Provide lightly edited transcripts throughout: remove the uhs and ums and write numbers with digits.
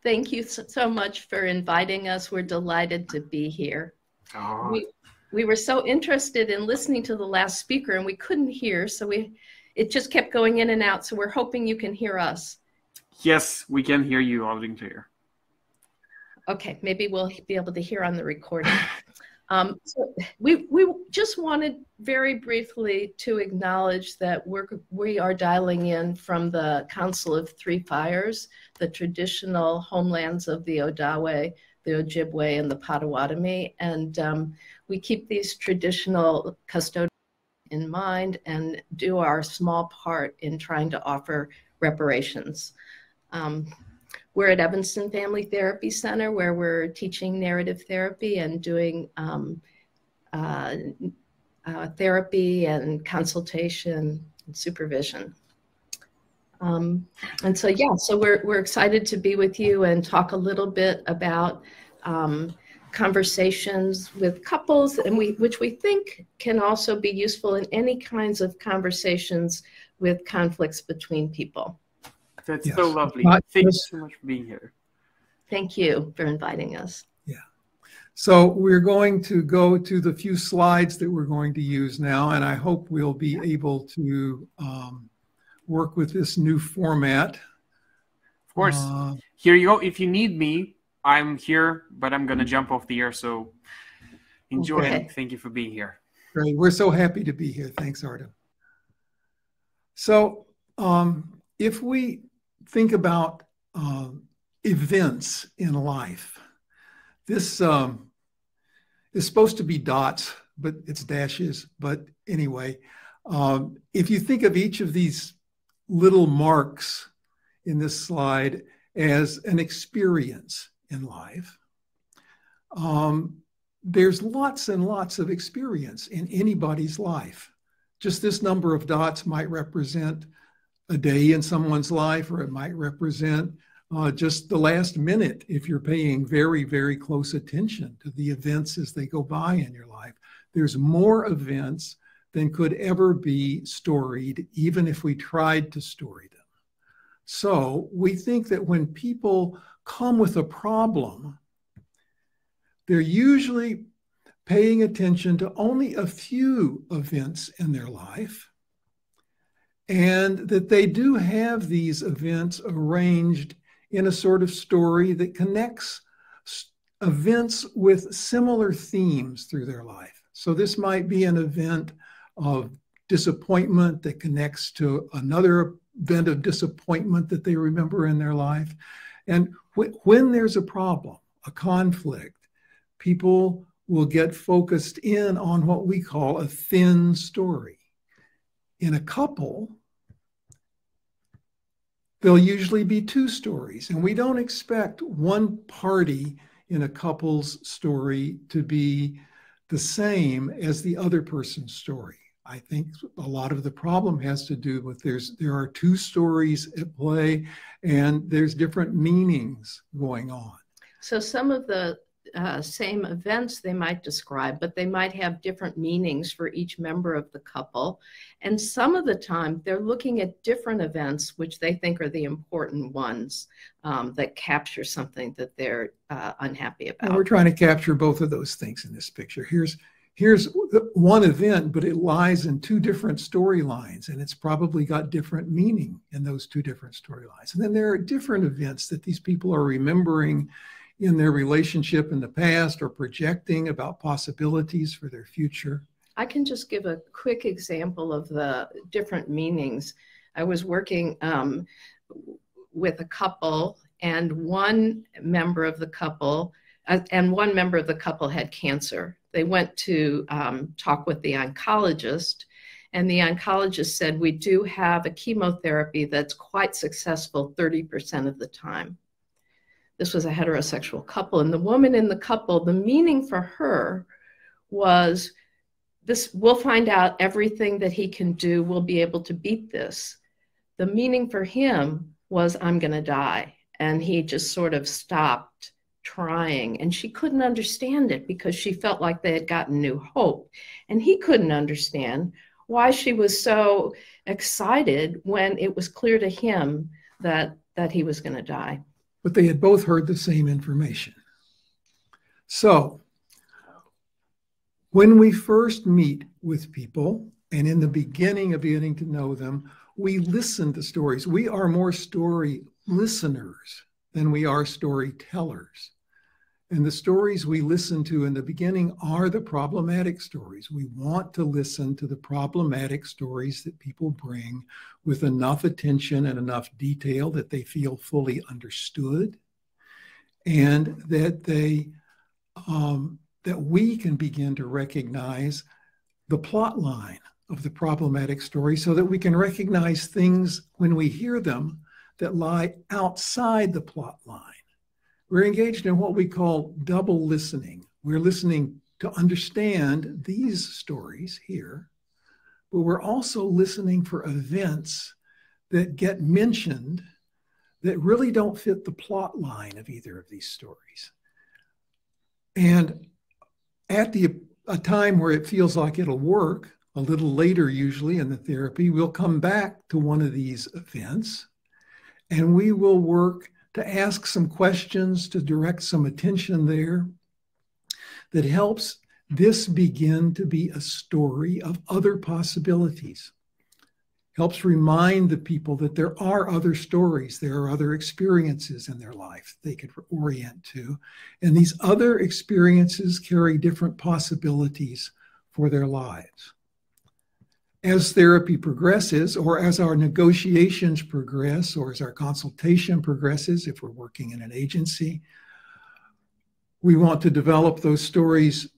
Thank you so much for inviting us. We're delighted to be here. Oh. We were so interested in listening to the last speaker and we couldn't hear, so it just kept going in and out. So we're hoping you can hear us. Yes, we can hear you loud and clear. Okay, maybe we'll be able to hear on the recording. So we just wanted very briefly to acknowledge that we are dialing in from the Council of Three Fires, the traditional homelands of the Odawa, the Ojibwe, and the Potawatomi. And we keep these traditional custodians in mind and do our small part in trying to offer reparations. We're at Evanston Family Therapy Center, where we're teaching narrative therapy and doing therapy and consultation and supervision. And so, yeah, so we're excited to be with you and talk a little bit about conversations with couples, and which we think can also be useful in any kinds of conversations with conflicts between people. That's Yes. so lovely. Thank you so much for being here. Thank you for inviting us. Yeah. So we're going to go to the few slides that we're going to use now, and I hope we'll be able to work with this new format. Of course. Here you go. If you need me, I'm here, but I'm going to jump off the air. So enjoy. Okay. Thank you for being here. Great. We're so happy to be here. Thanks, Artem. So if we think about events in life, this is supposed to be dots, but it's dashes. But anyway, if you think of each of these little marks in this slide as an experience in life, there's lots and lots of experience in anybody's life. Just this number of dots might represent a day in someone's life, or it might represent just the last minute if you're paying very, very close attention to the events as they go by in your life. There's more events than could ever be storied, even if we tried to story them. So we think that when people come with a problem, they're usually paying attention to only a few events in their life, and that they do have these events arranged in a sort of story that connects events with similar themes through their life. So this might be an event of disappointment that connects to another event of disappointment that they remember in their life. And when there's a problem, a conflict, people will get focused in on what we call a thin story. In a couple, there'll usually be two stories, and we don't expect one party in a couple's story to be the same as the other person's story. I think a lot of the problem has to do with there are two stories at play, and there's different meanings going on. So some of the same events they might describe, but they might have different meanings for each member of the couple. And some of the time they're looking at different events, which they think are the important ones that capture something that they're unhappy about. And we're trying to capture both of those things in this picture. Here's one event, but it lies in two different storylines, and it's probably got different meaning in those two different storylines. And then there are different events that these people are remembering in their relationship in the past, or projecting about possibilities for their future. I can just give a quick example of the different meanings. I was working with a couple, and one member of the couple had cancer. They went to talk with the oncologist, and the oncologist said, we do have a chemotherapy that's quite successful 30% of the time. This was a heterosexual couple, and the woman in the couple, the meaning for her was, we'll find out everything that he can do. We'll be able to beat this. The meaning for him was, I'm going to die. And he just sort of stopped trying. And she couldn't understand it because she felt like they had gotten new hope. And he couldn't understand why she was so excited when it was clear to him that he was going to die. but they had both heard the same information. So when we first meet with people, and in the beginning of getting to know them, we listen to stories. We are more story listeners than we are storytellers. And the stories we listen to in the beginning are the problematic stories. We want to listen to the problematic stories that people bring with enough attention and enough detail that they feel fully understood, and that that we can begin to recognize the plot line of the problematic story, so that we can recognize things when we hear them that lie outside the plot line. We're engaged in what we call double listening. We're listening to understand these stories here, but we're also listening for events that get mentioned that really don't fit the plot line of either of these stories. And at a time where it feels like it'll work, a little later usually in the therapy, we'll come back to one of these events, and we will work to ask some questions, to direct some attention there that helps this begin to be a story of other possibilities. Helps remind the people that there are other stories, there are other experiences in their life they could orient to, and these other experiences carry different possibilities for their lives. As therapy progresses, or as our negotiations progress, or as our consultation progresses, if we're working in an agency, we want to develop those stories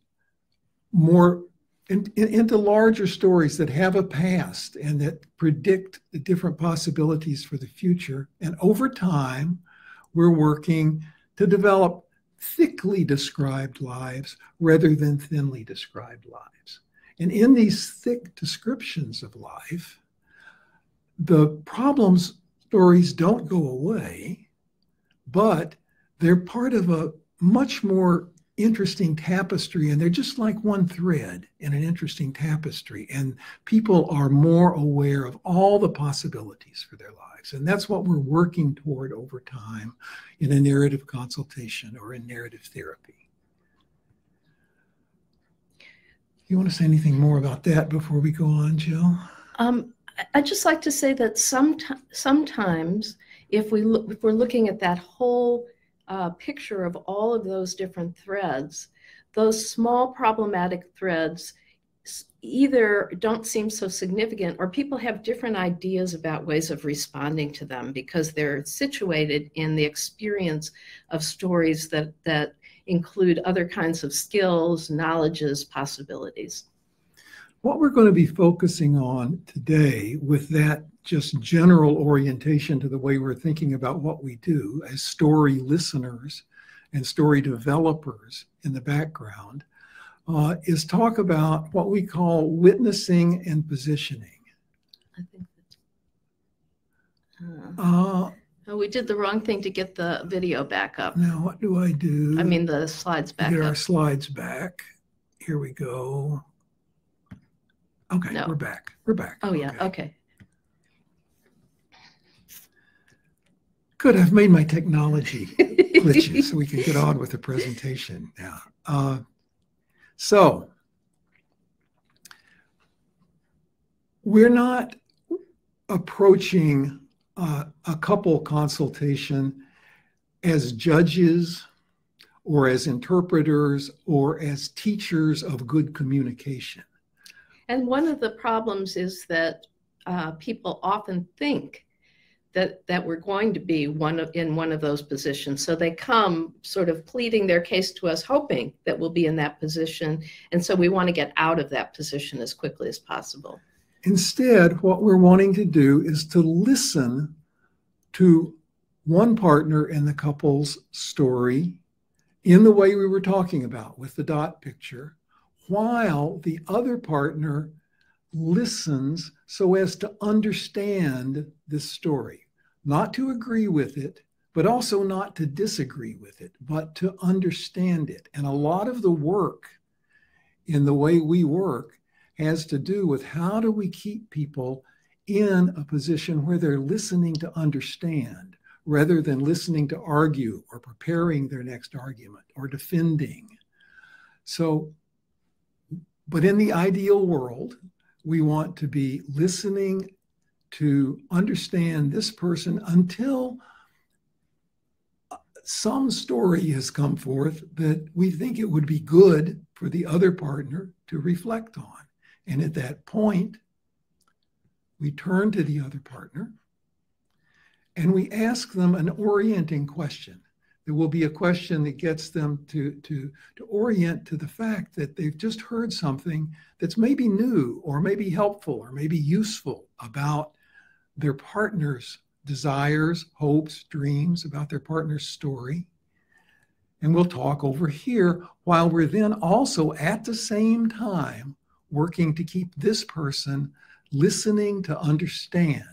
more into larger stories that have a past and that predict the different possibilities for the future. And over time, we're working to develop thickly described lives rather than thinly described lives. And in these thick descriptions of life, the problems stories don't go away, but they're part of a much more interesting tapestry, and they're just like one thread in an interesting tapestry, and people are more aware of all the possibilities for their lives. And that's what we're working toward over time in a narrative consultation or in narrative therapy. You want to say anything more about that before we go on, Jill? I'd just like to say that sometimes if we're looking at that whole picture of all of those different threads, those small problematic threads either don't seem so significant, or people have different ideas about ways of responding to them because they're situated in the experience of stories that include other kinds of skills, knowledges, possibilities. What we're going to be focusing on today, with that just general orientation to the way we're thinking about what we do as story listeners and story developers in the background, is talk about what we call witnessing and positioning. I think that, oh, we did the wrong thing to get the video back up. Now, what do I do? I mean, the slides back get up. Our slides back. Here we go. Okay, no. We're back. We're back. Oh, yeah, okay. Good, I've made my technology glitchy so we can get on with the presentation now. So, we're not approaching a couple consultation as judges or as interpreters or as teachers of good communication. And one of the problems is that people often think that we're going to be in one of those positions. So they come sort of pleading their case to us, hoping that we'll be in that position. And so we want to get out of that position as quickly as possible. Instead, what we're wanting to do is to listen to one partner in the couple's story in the way we were talking about with the dot picture, while the other partner listens so as to understand this story. Not to agree with it, but also not to disagree with it, but to understand it. And a lot of the work in the way we work has to do with how do we keep people in a position where they're listening to understand rather than listening to argue or preparing their next argument or defending. So, but in the ideal world, we want to be listening to understand this person until some story has come forth that we think it would be good for the other partner to reflect on. And at that point, we turn to the other partner and we ask them an orienting question. There will be a question that gets them to orient to the fact that they've just heard something that's maybe new or maybe helpful or maybe useful about their partner's desires, hopes, dreams, about their partner's story. And we'll talk over here while we're then also at the same time working to keep this person listening to understand.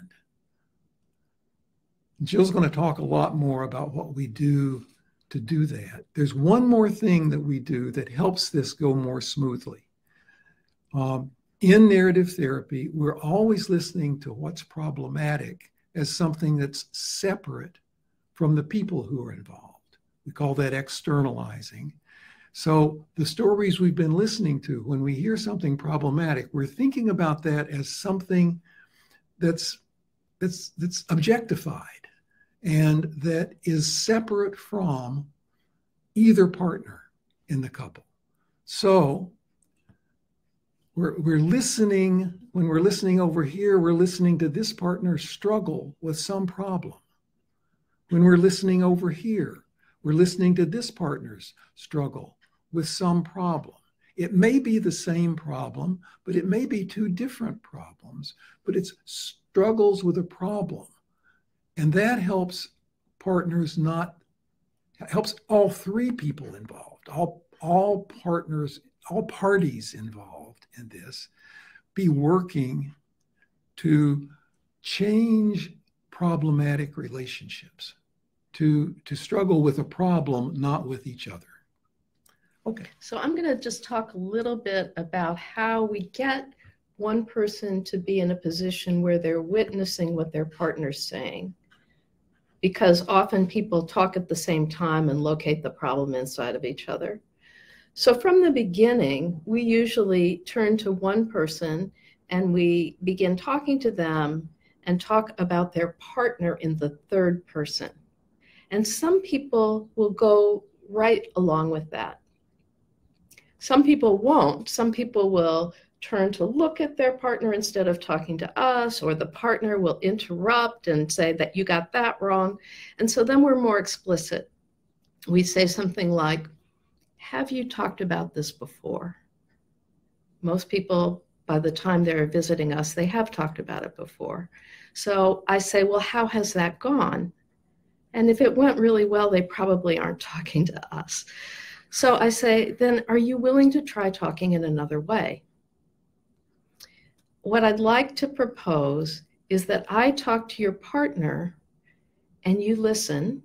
Jill's going to talk a lot more about what we do to do that. There's one more thing that we do that helps this go more smoothly. In narrative therapy, we're always listening to what's problematic as something that's separate from the people who are involved. We call that externalizing. So the stories we've been listening to, when we hear something problematic, we're thinking about that as something that's objectified and that is separate from either partner in the couple. So we're listening, when we're listening over here, we're listening to this partner struggle with some problem. When we're listening over here, we're listening to this partner's struggle with some problem. It may be the same problem, but it may be two different problems, but it's struggles with a problem. And that helps partners helps all three people involved, all partners, all parties involved in this, be working to change problematic relationships, to struggle with a problem, not with each other. Okay. So I'm going to just talk a little bit about how we get one person to be in a position where they're witnessing what their partner's saying. Because often people talk at the same time and locate the problem inside of each other. So from the beginning, we usually turn to one person and we begin talking to them and talk about their partner in the third person. And some people will go right along with that. Some people won't. Some people will turn to look at their partner instead of talking to us, or the partner will interrupt and say that you got that wrong. And so then we're more explicit. We say something like, have you talked about this before? Most people, by the time they're visiting us, they have talked about it before. So I say, well, how has that gone? And if it went really well, they probably aren't talking to us. So I say, then are you willing to try talking in another way? What I'd like to propose is that I talk to your partner and you listen,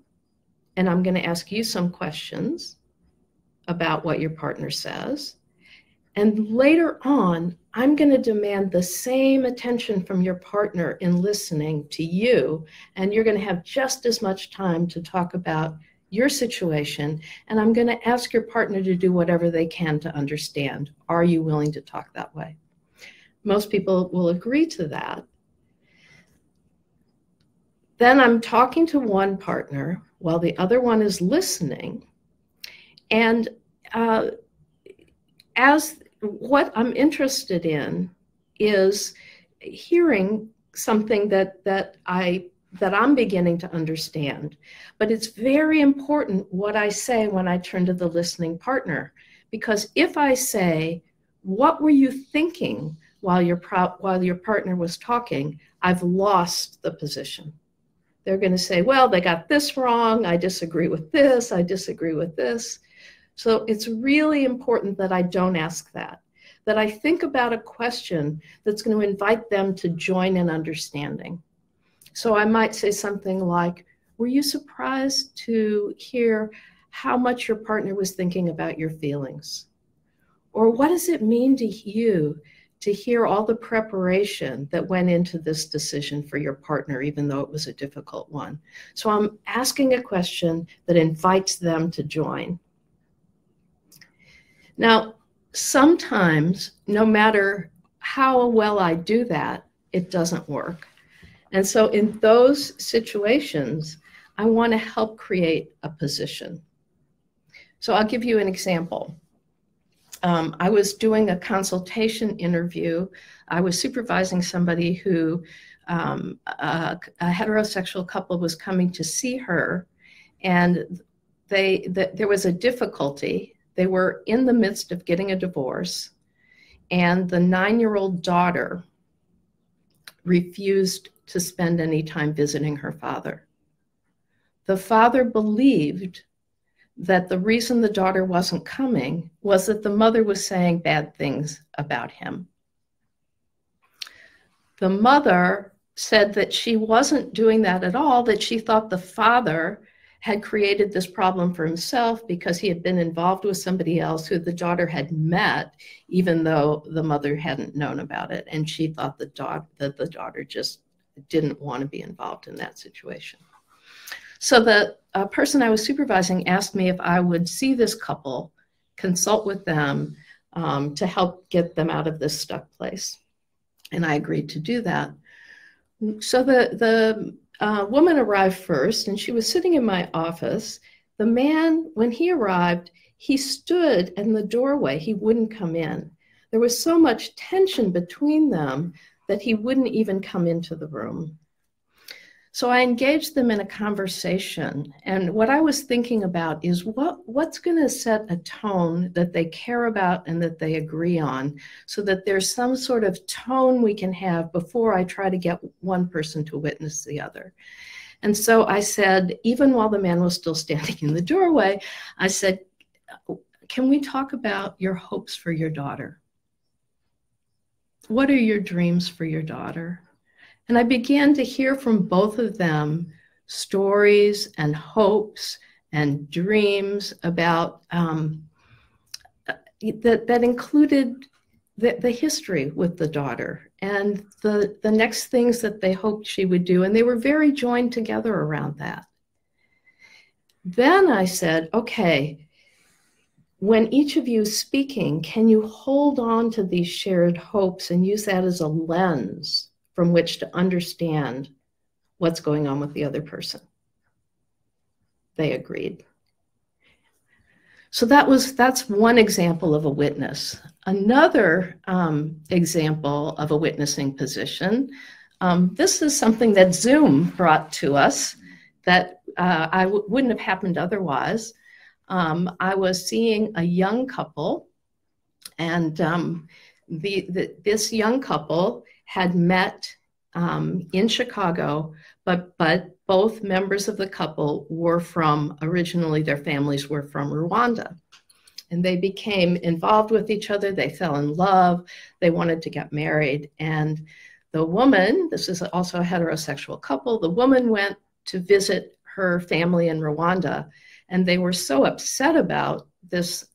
and I'm going to ask you some questions about what your partner says. And later on, I'm going to demand the same attention from your partner in listening to you, and you're going to have just as much time to talk about your situation, and I'm going to ask your partner to do whatever they can to understand. Are you willing to talk that way? Most people will agree to that. Then I'm talking to one partner while the other one is listening. And as what I'm interested in is hearing something that I'm beginning to understand. But it's very important what I say when I turn to the listening partner. Because if I say, what were you thinking while your partner was talking, I've lost the position. They're going to say, well, they got this wrong. I disagree with this. I disagree with this. So it's really important that I don't ask that I think about a question that's going to invite them to join in understanding. So I might say something like, were you surprised to hear how much your partner was thinking about your feelings? Or what does it mean to you to hear all the preparation that went into this decision for your partner, even though it was a difficult one. So I'm asking a question that invites them to join. Now, sometimes, no matter how well I do that, it doesn't work. And so in those situations, I want to help create a position. So I'll give you an example. I was doing a consultation interview. I was supervising somebody who, a heterosexual couple was coming to see her, and there was a difficulty. They were in the midst of getting a divorce, and the 9-year-old daughter refused to spend any time visiting her father. The father believed that the reason the daughter wasn't coming was that the mother was saying bad things about him. The mother said that she wasn't doing that at all, that she thought the father had created this problem for himself because he had been involved with somebody else who the daughter had met, even though the mother hadn't known about it. And she thought that the daughter just didn't want to be involved in that situation. So the person I was supervising asked me if I would see this couple, consult with them to help get them out of this stuck place. And I agreed to do that. So the woman arrived first, and she was sitting in my office. The man, when he arrived, he stood in the doorway. He wouldn't come in. There was so much tension between them that he wouldn't even come into the room. So I engaged them in a conversation, and what I was thinking about is what's going to set a tone that they care about and that they agree on, so that there's some sort of tone we can have before I try to get one person to witness the other. And so I said, even while the man was still standing in the doorway, I said, can we talk about your hopes for your daughter? What are your dreams for your daughter? And I began to hear from both of them stories and hopes and dreams about that included the history with the daughter and the next things that they hoped she would do. And they were very joined together around that. Then I said, okay, when each of you is speaking, can you hold on to these shared hopes and use that as a lens from which to understand what's going on with the other person? They agreed. So that's one example of a witness. Another example of a witnessing position, this is something that Zoom brought to us that wouldn't have happened otherwise. I was seeing a young couple, and this young couple had met in Chicago, but both members of the couple were originally their families were from Rwanda. And they became involved with each other. They fell in love. They wanted to get married. And the woman, this is also a heterosexual couple, the woman went to visit her family in Rwanda. And they were so upset about this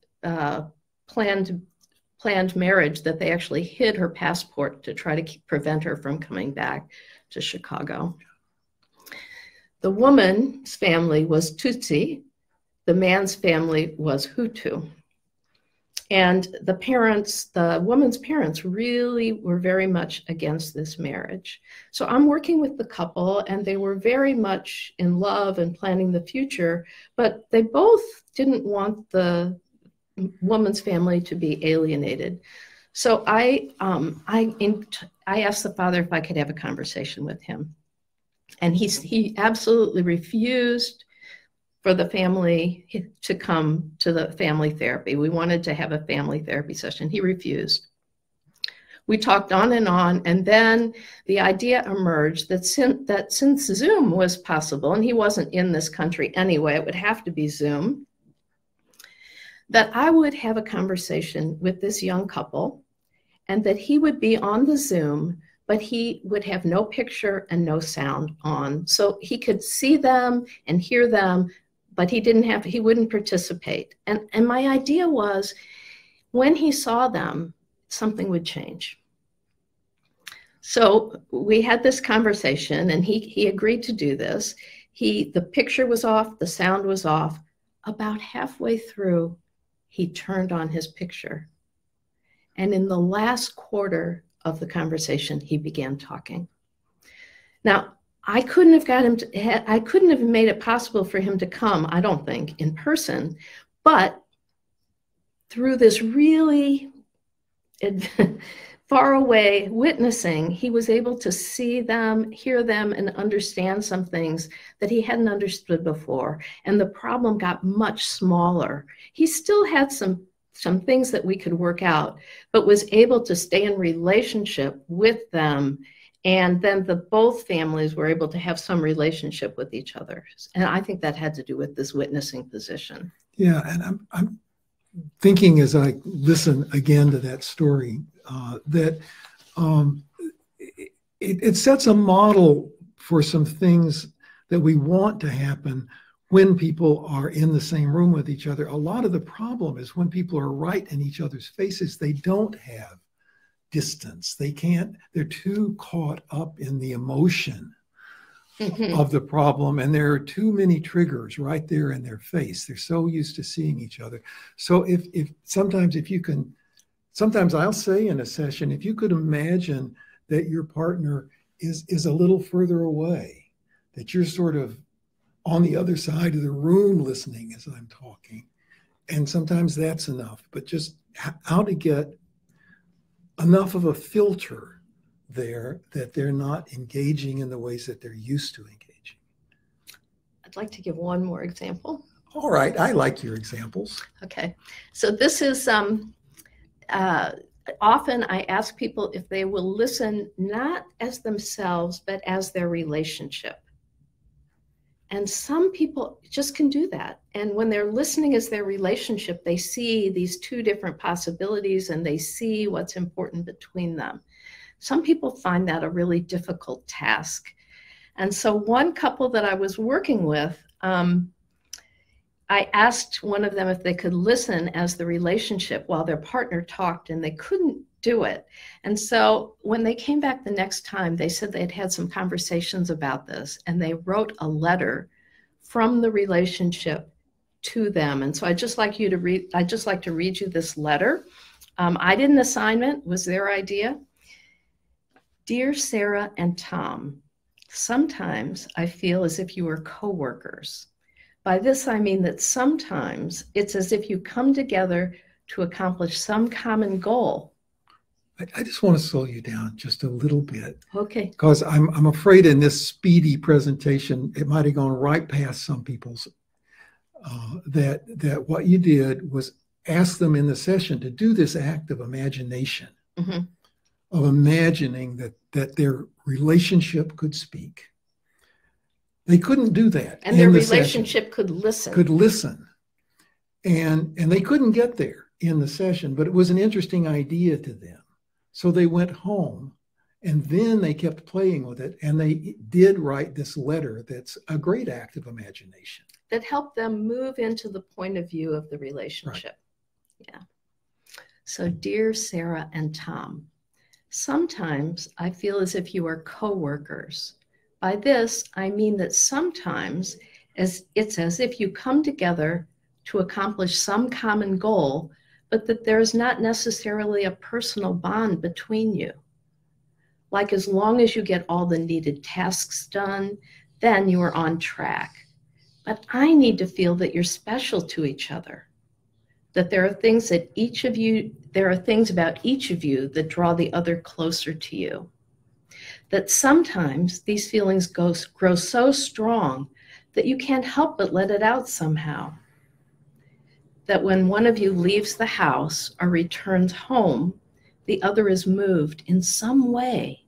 planned marriage that they actually hid her passport to try to prevent her from coming back to Chicago. The woman's family was Tutsi. The man's family was Hutu. And the woman's parents really were very much against this marriage. So I'm working with the couple, and they were very much in love and planning the future, but they both didn't want the woman's family to be alienated. So I asked the father if I could have a conversation with him. And he absolutely refused for the family to come to the family therapy. We wanted to have a family therapy session. He refused. We talked on, and then the idea emerged that since Zoom was possible, and he wasn't in this country anyway, it would have to be Zoom, that I would have a conversation with this young couple, and that he would be on the Zoom, but he would have no picture and no sound on. So he could see them and hear them, but he wouldn't participate. And my idea was, when he saw them, something would change. So we had this conversation, and he agreed to do this. The picture was off, the sound was off. About halfway through, he turned on his picture. And in the last quarter of the conversation, he began talking. Now, I couldn't have made it possible for him to come, I don't think, in person, but through this really far away witnessing, he was able to see them, hear them, and understand some things that he hadn't understood before. And the problem got much smaller. He still had some things that we could work out, but was able to stay in relationship with them. And then both families were able to have some relationship with each other. And I think that had to do with this witnessing position. Yeah, and I'm thinking as I listen again to that story, that it sets a model for some things that we want to happen when people are in the same room with each other. A lot of the problem is when people are right in each other's faces, they don't have distance. They're too caught up in the emotion of the problem, and there are too many triggers right there in their face. They're so used to seeing each other. So sometimes I'll say in a session, if you could imagine that your partner is a little further away, that you're sort of on the other side of the room listening as I'm talking, and sometimes that's enough, but just how to get enough of a filter there that they're not engaging in the ways that they're used to engaging. I'd like to give one more example. All right, I like your examples. Okay, so this is often I ask people if they will listen not as themselves, but as their relationship. And some people just can do that. And when they're listening as their relationship, they see these two different possibilities and they see what's important between them. Some people find that a really difficult task. And so one couple that I was working with, I asked one of them if they could listen as the relationship while their partner talked, and they couldn't do it. And so when they came back the next time, they said they'd had some conversations about this, and they wrote a letter from the relationship to them. And so I'd just like to read you this letter. I did an assignment, it was their idea. Dear Sarah and Tom, sometimes I feel as if you are coworkers. By this, I mean that sometimes it's as if you come together to accomplish some common goal. I just want to slow you down just a little bit. Okay. Because I'm afraid in this speedy presentation, it might have gone right past some people's, that what you did was ask them in the session to do this act of imagination, of imagining that their relationship could speak. They couldn't do that. And their relationship could listen. Could listen. And they couldn't get there in the session, but it was an interesting idea to them. So they went home and then they kept playing with it, and they did write this letter that's a great act of imagination. That helped them move into the point of view of the relationship. Right. Yeah. So, dear Sarah and Tom, sometimes I feel as if you are coworkers. By this, I mean that sometimes it's as if you come together to accomplish some common goal, but that there is not necessarily a personal bond between you. Like as long as you get all the needed tasks done, then you are on track. But I need to feel that you're special to each other, that there are things about each of you that draw the other closer to you. That sometimes these feelings grow so strong that you can't help but let it out somehow. That when one of you leaves the house or returns home, the other is moved in some way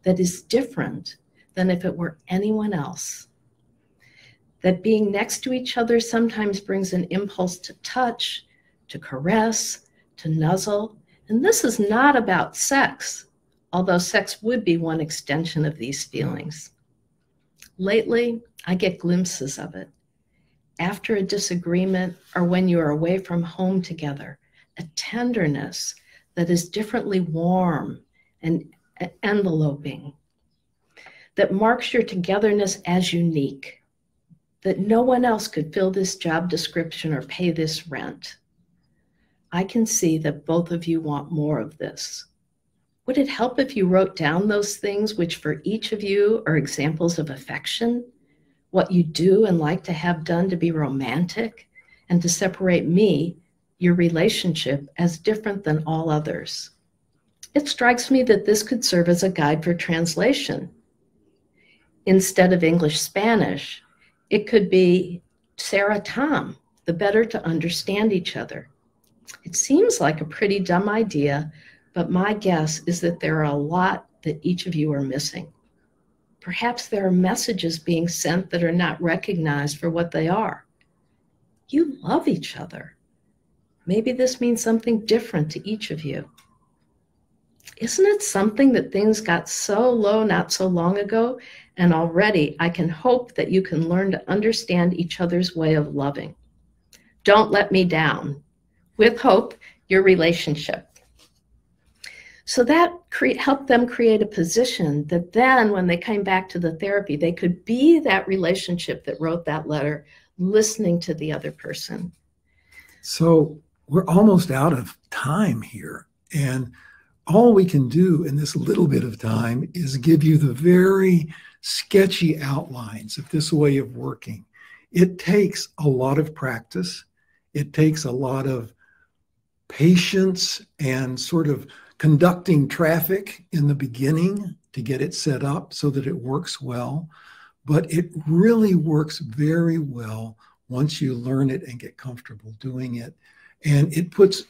that is different than if it were anyone else. That being next to each other sometimes brings an impulse to touch, to caress, to nuzzle. And this is not about sex, although sex would be one extension of these feelings. Lately, I get glimpses of it. After a disagreement or when you are away from home together, a tenderness that is differently warm and enveloping that marks your togetherness as unique, that no one else could fill this job description or pay this rent. I can see that both of you want more of this. Would it help if you wrote down those things which for each of you are examples of affection, what you do and like to have done to be romantic, and to separate me, your relationship, as different than all others? It strikes me that this could serve as a guide for translation. Instead of English-Spanish, it could be Sarah-Tom, the better to understand each other. It seems like a pretty dumb idea, but my guess is that there are a lot that each of you are missing. Perhaps there are messages being sent that are not recognized for what they are. You love each other. Maybe this means something different to each of you. Isn't it something that things got so low not so long ago, and already I can hope that you can learn to understand each other's way of loving. Don't let me down. With hope, your relationship. So that helped them create a position that then when they came back to the therapy, they could be that relationship that wrote that letter, listening to the other person. So we're almost out of time here. And all we can do in this little bit of time is give you the very sketchy outlines of this way of working. It takes a lot of practice. It takes a lot of patience and sort of conducting traffic in the beginning to get it set up so that it works well. But it really works very well once you learn it and get comfortable doing it. And it puts,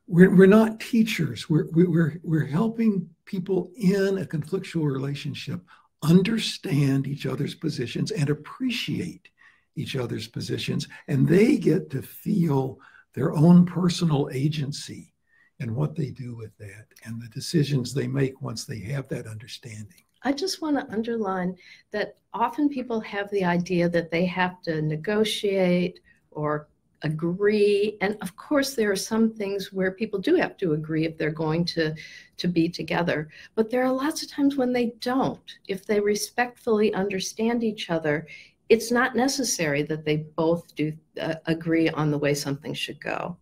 we're not teachers. We're helping people in a conflictual relationship understand each other's positions and appreciate each other's positions. And they get to feel their own personal agency and what they do with that and the decisions they make once they have that understanding. I just want to underline that often people have the idea that they have to negotiate or agree. And of course, there are some things where people do have to agree if they're going to be together. But there are lots of times when they don't. If they respectfully understand each other, it's not necessary that they both do agree on the way something should go.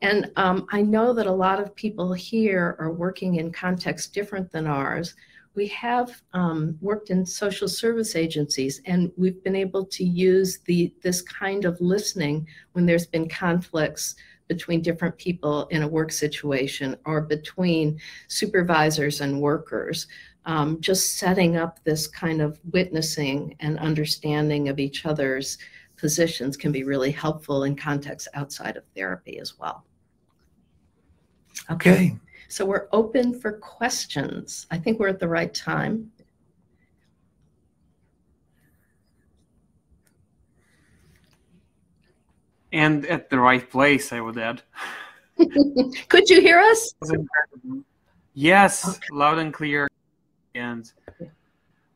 And I know that a lot of people here are working in contexts different than ours. We have worked in social service agencies, and we've been able to use this kind of listening when there's been conflicts between different people in a work situation or between supervisors and workers. Just setting up this kind of witnessing and understanding of each other's positions can be really helpful in contexts outside of therapy as well. Okay. So we're open for questions. I think we're at the right time. And at the right place, I would add. Could you hear us? Yes, okay. Loud and clear. And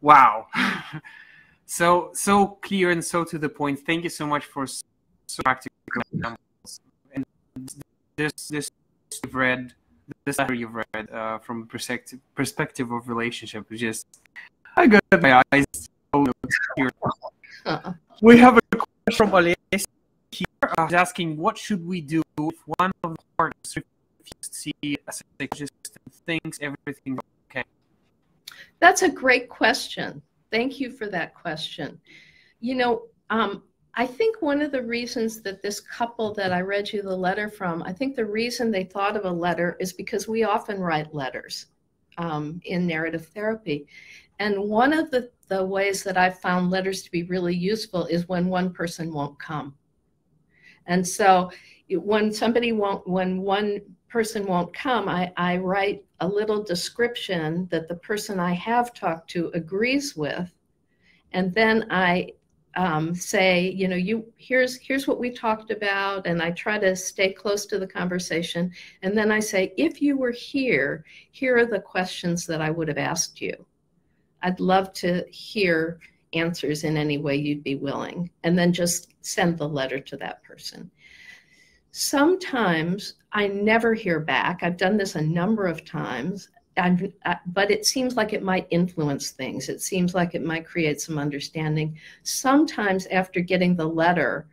wow. So clear and so to the point. Thank you so much for so practical examples. And this you've read, this letter you've read from perspective of relationship is just, I got my eyes here. We have a question from Alessia here asking, what should we do if one of the partners refuses to see a psychologist and thinks everything is okay? That's a great question. Thank you for that question. You know, I think one of the reasons that this couple that I read you the letter from, I think the reason they thought of a letter is because we often write letters in narrative therapy. And one of the ways that I've found letters to be really useful is when one person won't come. And so when one person won't come, I write a little description that the person I have talked to agrees with. And then I say, you know, here's what we talked about, and I try to stay close to the conversation. And then I say, if you were here, here are the questions that I would have asked you. I'd love to hear answers in any way you'd be willing, and then just send the letter to that person. Sometimes I never hear back. I've done this a number of times, but it seems like it might influence things. It seems like it might create some understanding. Sometimes after getting the letter,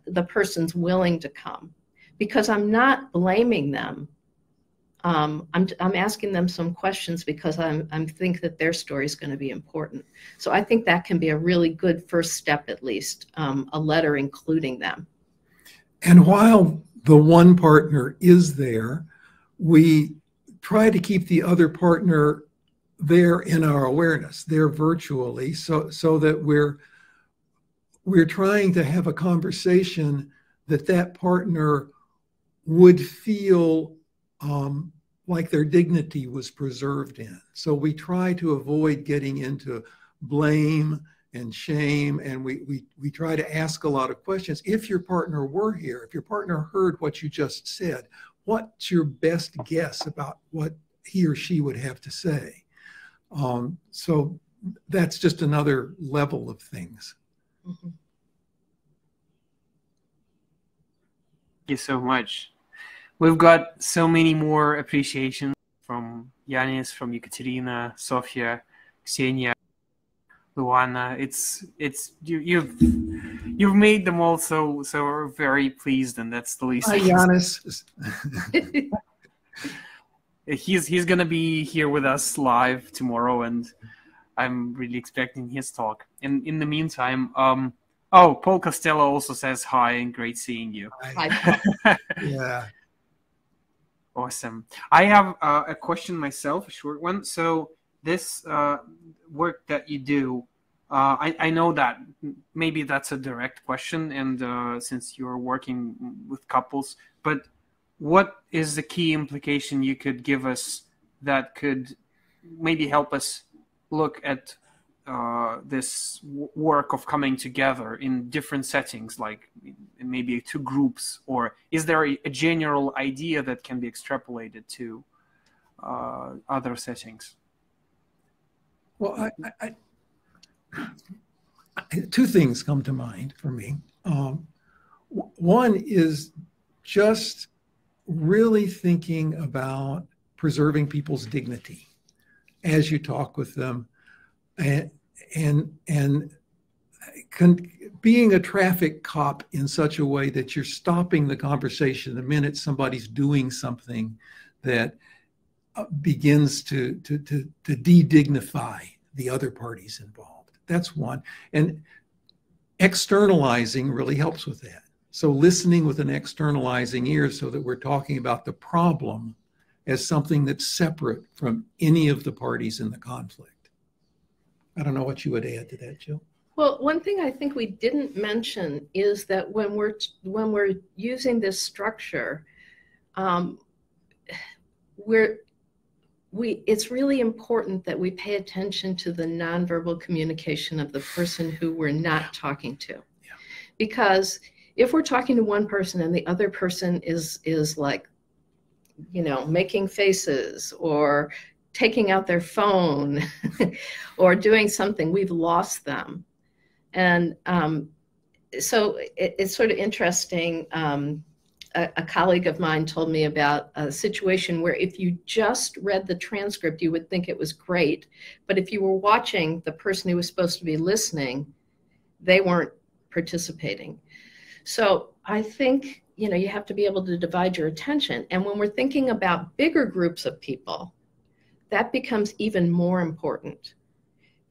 the person's willing to come because I'm not blaming them. I'm asking them some questions because I'm think that their story is going to be important. So I think that can be a really good first step, at least, a letter including them. And while the one partner is there, we try to keep the other partner there in our awareness, there virtually, so that we're trying to have a conversation that partner would feel like their dignity was preserved in. So we try to avoid getting into blame and shame, and we try to ask a lot of questions. If your partner were here, if your partner heard what you just said, what's your best guess about what he or she would have to say? So that's just another level of things. Mm-hmm. Thank you so much. We've got so many more appreciations from Yanis, from Ekaterina, Sofia, Ksenia, Luana. You've made them all so very pleased, and that's the least. Yanis. He's gonna be here with us live tomorrow, and I'm really expecting his talk. And in the meantime, Paul Costello also says hi and great seeing you. Hi. Yeah. Awesome. I have a question myself, a short one. So this work that you do, I know that maybe that's a direct question, and since you're working with couples, but what is the key implication you could give us that could maybe help us look at this work of coming together in different settings, like maybe two groups, or is there a general idea that can be extrapolated to other settings? Well, two things come to mind for me. One is just really thinking about preserving people's dignity as you talk with them, and being a traffic cop in such a way that you're stopping the conversation the minute somebody's doing something that begins to de-dignify the other parties involved. That's one. And externalizing really helps with that. So listening with an externalizing ear so that we're talking about the problem as something that's separate from any of the parties in the conflict. I don't know what you would add to that, Jill. Well, one thing I think we didn't mention is that when we're using this structure, it's really important that we pay attention to the nonverbal communication of the person who we're not talking to. Yeah. Because if we're talking to one person and the other person is like, making faces or taking out their phone or doing something, we've lost them. And so it's sort of interesting. A colleague of mine told me about a situation where if you just read the transcript, you would think it was great. But if you were watching the person who was supposed to be listening, they weren't participating. So I think, you have to be able to divide your attention. And when we're thinking about bigger groups of people, that becomes even more important.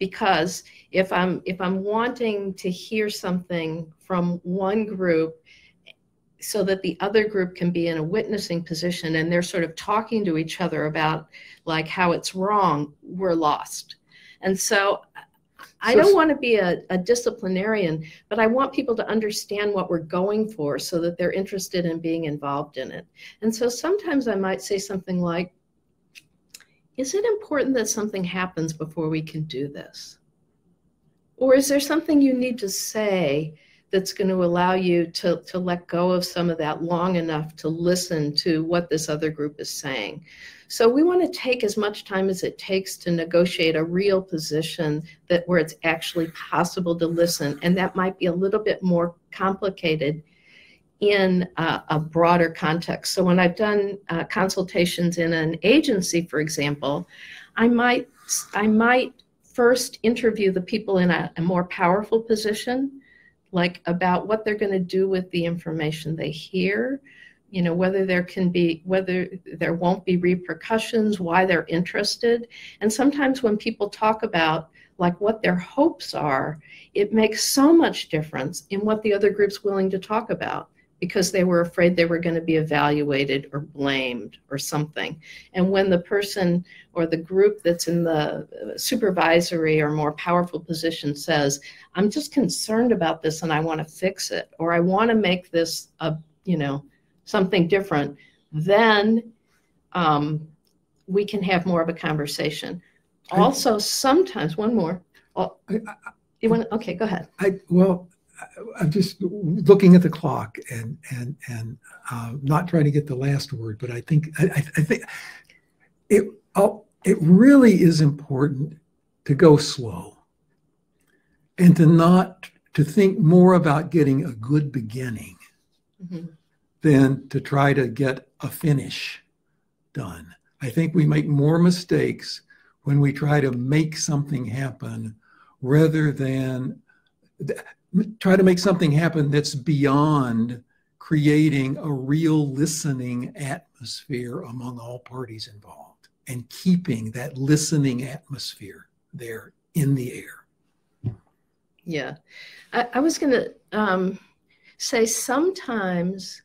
Because if I'm wanting to hear something from one group so that the other group can be in a witnessing position and they're sort of talking to each other about like how it's wrong, we're lost. And so I don't want to be a disciplinarian, but I want people to understand what we're going for so that they're interested in being involved in it. And so sometimes I might say something like, is it important that something happens before we can do this? Or is there something you need to say that's going to allow you to let go of some of that long enough to listen to what this other group is saying? So we want to take as much time as it takes to negotiate a real position where it's actually possible to listen. And that might be a little bit more complicated in a broader context. So when I've done consultations in an agency, for example, I might first interview the people in a more powerful position, like about what they're going to do with the information they hear, you know, whether there won't be repercussions, why they're interested. And sometimes when people talk about like what their hopes are, it makes so much difference in what the other group's willing to talk about, because they were afraid they were going to be evaluated or blamed or something. And when the person or the group that's in the supervisory or more powerful position says, I'm just concerned about this and I want to fix it, or I want to make this something different, then we can have more of a conversation. Also, sometimes, one more. Okay, go ahead. I'm just looking at the clock and not trying to get the last word, but I think it really is important to go slow and to think more about getting a good beginning than to try to get a finish done. I think we make more mistakes when we try to make something happen rather than try to make something happen that's beyond creating a real listening atmosphere among all parties involved and keeping that listening atmosphere there in the air. Yeah. I was going to say sometimes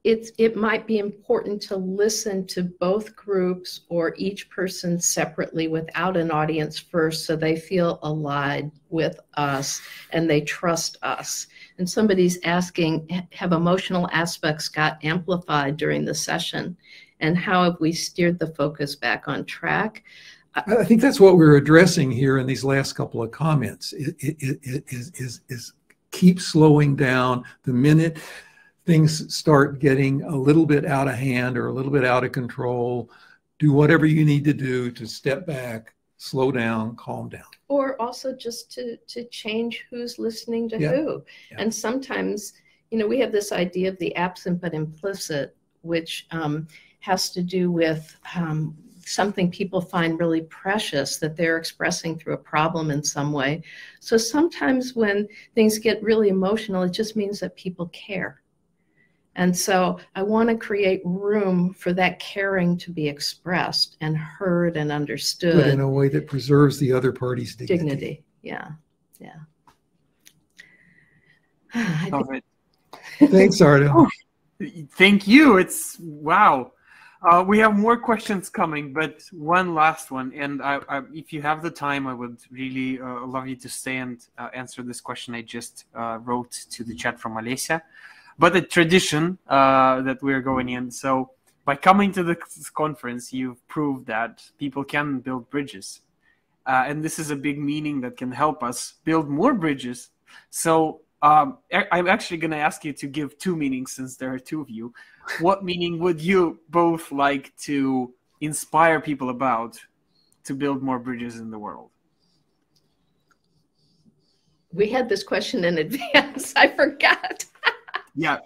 it might be important to listen to both groups or each person separately without an audience first, so they feel allied with us and they trust us. And somebody's asking, have emotional aspects got amplified during the session? And how have we steered the focus back on track? I think that's what we're addressing here in these last couple of comments. Is keep slowing down. The minute things start getting a little bit out of hand or a little bit out of control, do whatever you need to do to step back, slow down, calm down. Or also just to change who's listening to who. Yeah. And sometimes, we have this idea of the absent but implicit, which has to do with something people find really precious that they're expressing through a problem in some way. So sometimes when things get really emotional, it just means that people care. And so I want to create room for that caring to be expressed and heard and understood. But in a way that preserves the other party's dignity. Yeah. Thanks, Ardo. Thank you. It's wow. We have more questions coming, but one last one. And if you have the time, I would really love you to stay and answer this question I just wrote to the chat from Alessia. But a tradition that we're going in. So by coming to this conference, you've proved that people can build bridges. And this is a big meaning that can help us build more bridges. So I'm actually going to ask you to give two meanings since there are two of you. What meaning would you both like to inspire people about to build more bridges in the world? We had this question in advance. I forgot. Yeah.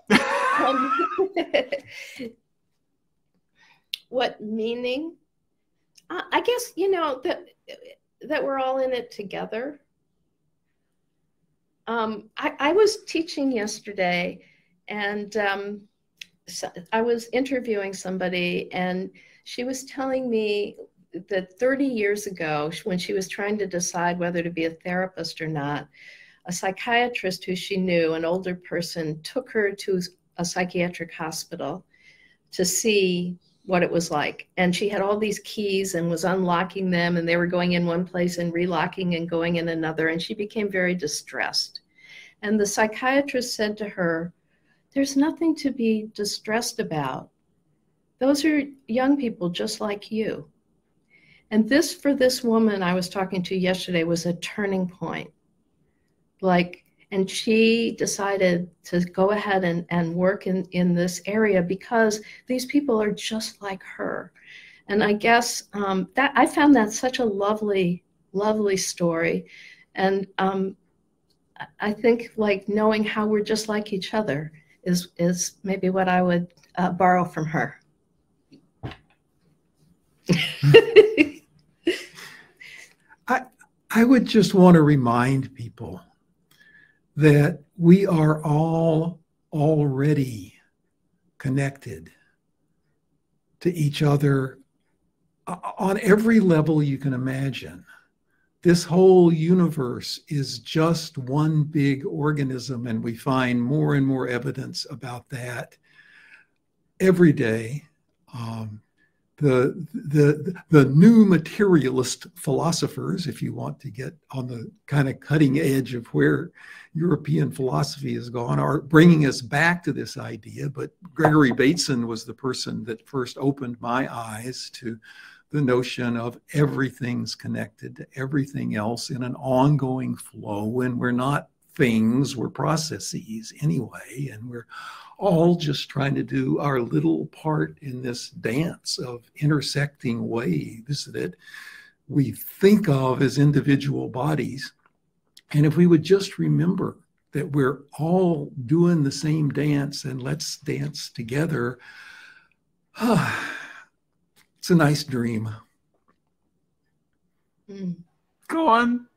What meaning? I guess, that we're all in it together. I was teaching yesterday, and so I was interviewing somebody, and she was telling me that 30 years ago, when she was trying to decide whether to be a therapist or not, a psychiatrist who she knew, an older person, took her to a psychiatric hospital to see what it was like. And she had all these keys and was unlocking them, and they were going in one place and relocking and going in another, and she became very distressed. And the psychiatrist said to her, "There's nothing to be distressed about. Those are young people just like you." And this, for this woman I was talking to yesterday, was a turning point. And she decided to go ahead and work in this area because these people are just like her. And I guess that I found that such a lovely, lovely story. And I think knowing how we're just like each other is maybe what I would borrow from her. I would just want to remind people that we are all already connected to each other on every level you can imagine. This whole universe is just one big organism, and we find more and more evidence about that every day. The new materialist philosophers, if you want to get on the kind of cutting edge of where European philosophy has gone, are bringing us back to this idea. But Gregory Bateson was the person that first opened my eyes to the notion of everything's connected to everything else in an ongoing flow, and we're not things, we're processes anyway, and we're all just trying to do our little part in this dance of intersecting waves that we think of as individual bodies. And if we would just remember that we're all doing the same dance, and let's dance together, it's a nice dream. Go on.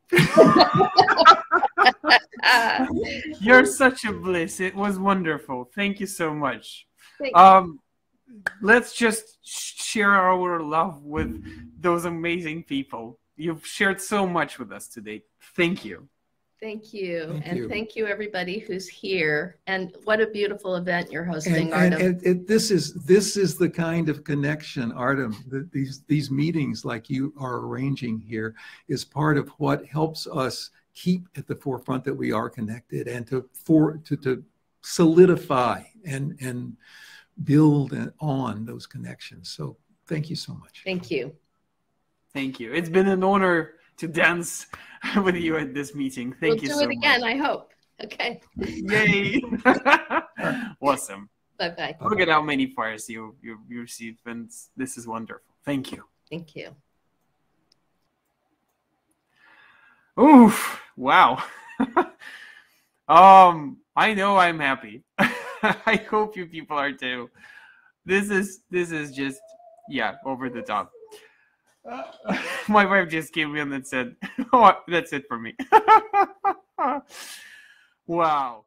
You're such a bliss. It was wonderful. Thank you so much. Let's just share our love with those amazing people. You've shared so much with us today. Thank you. Thank you. Thank you everybody who's here. And what a beautiful event you're hosting, Artem. And this is the kind of connection, Artem, that these meetings like you are arranging here is part of what helps us keep at the forefront that we are connected, and to solidify and build on those connections. So thank you so much. Thank you. Thank you. It's been an honor to dance with you at this meeting. Thank you so much. We'll do it again, I hope. Okay. Yay. Awesome. Bye-bye. Look at how many fires you received, and this is wonderful. Thank you. Thank you. Oof. Wow. I know I'm happy. I hope you people are too. This is just, yeah, over the top. My wife just came in and said, oh, that's it for me. Wow.